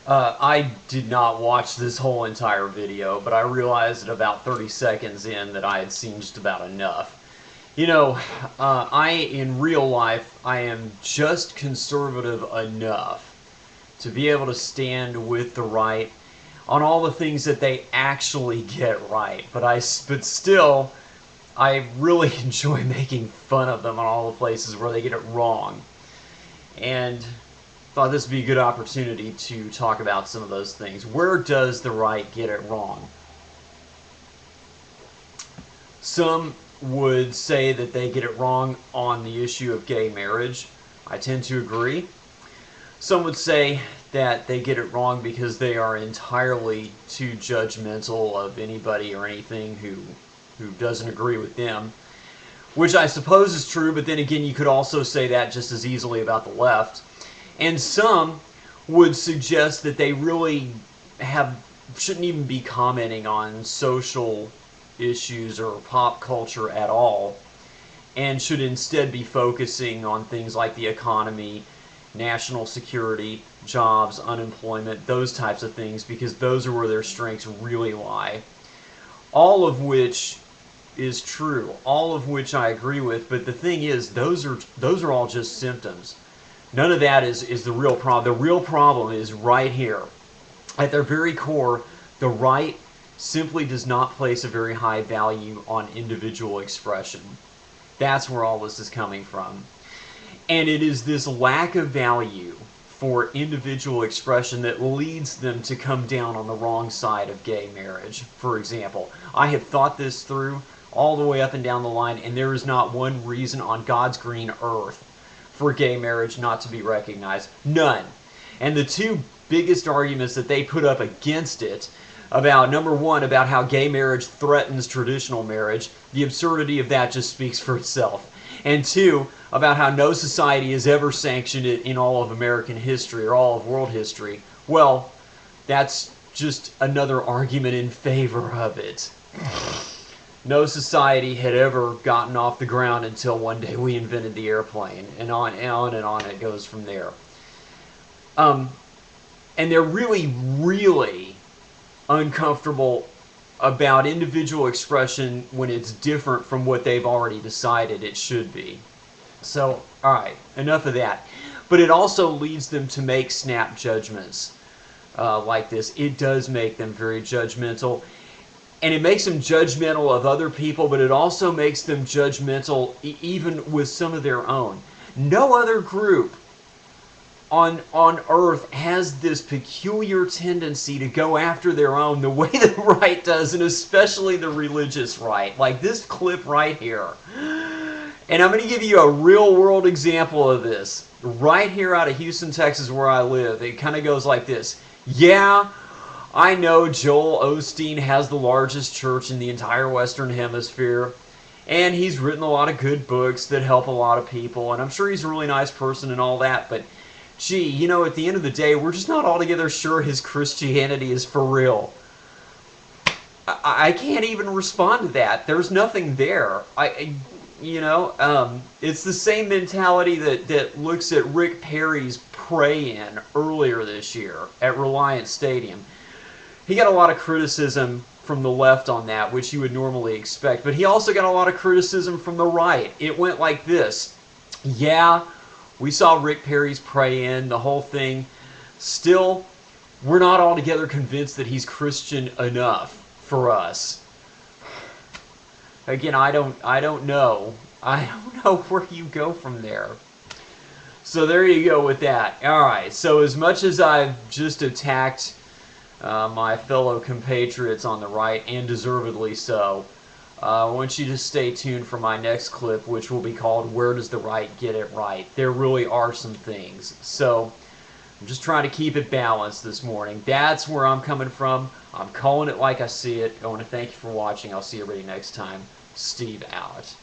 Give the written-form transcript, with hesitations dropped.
I did not watch this whole entire video, but I realized at about 30 seconds in that I had seen just about enough. You know, in real life, I am just conservative enough to be able to stand with the right on all the things that they actually get right. But still, I really enjoy making fun of them on all the places where they get it wrong. And thought this would be a good opportunity to talk about some of those things. Where does the right get it wrong? Some would say that they get it wrong on the issue of gay marriage. I tend to agree. Some would say that they get it wrong because they are entirely too judgmental of anybody or anything who doesn't agree with them, which I suppose is true, but then again, you could also say that just as easily about the left. And some would suggest that they really shouldn't even be commenting on social issues or pop culture at all, and should instead be focusing on things like the economy, national security, jobs, unemployment, those types of things, because those are where their strengths really lie. All of which is true, all of which I agree with, but the thing is, those are all just symptoms. None of that is the real problem. The real problem is right here. At their very core, the right simply does not place a very high value on individual expression. That's where all this is coming from. And it is this lack of value for individual expression that leads them to come down on the wrong side of gay marriage, for example. I have thought this through all the way up and down the line, and there is not one reason on God's green earth for gay marriage not to be recognized. None. And the two biggest arguments that they put up against it about, number one, about how gay marriage threatens traditional marriage, the absurdity of that just speaks for itself. And two, about how no society has ever sanctioned it in all of American history or all of world history. Well, that's just another argument in favor of it. No society had ever gotten off the ground until one day we invented the airplane, and on and on and on it goes from there. And they're really, really uncomfortable about individual expression when it's different from what they've already decided it should be. So, alright, enough of that. But it also leads them to make snap judgments like this. It does make them very judgmental. And it makes them judgmental of other people, but it also makes them judgmental even with some of their own. No other group on earth has this peculiar tendency to go after their own the way the right does, and especially the religious right. Like this clip right here. And I'm going to give you a real-world example of this. Right here out of Houston, Texas, where I live. It kind of goes like this. Yeah, I know Joel Osteen has the largest church in the entire Western Hemisphere, and he's written a lot of good books that help a lot of people, and I'm sure he's a really nice person and all that, but gee, you know, at the end of the day, we're just not altogether sure his Christianity is for real. I can't even respond to that. There's nothing there. It's the same mentality that looks at Rick Perry's pray-in earlier this year at Reliance Stadium. He got a lot of criticism from the left on that, which you would normally expect, but he also got a lot of criticism from the right. It went like this. Yeah, we saw Rick Perry's pray-in, the whole thing. Still, we're not altogether convinced that he's Christian enough for us. Again, I don't know. I don't know where you go from there. So there you go with that. Alright, so as much as I've just attacked my fellow compatriots on the right, and deservedly so, I want you to stay tuned for my next clip, which will be called Where Does the Right Get It Right? There really are some things. So, I'm just trying to keep it balanced this morning. That's where I'm coming from. I'm calling it like I see it. I want to thank you for watching. I'll see everybody next time. Steve out.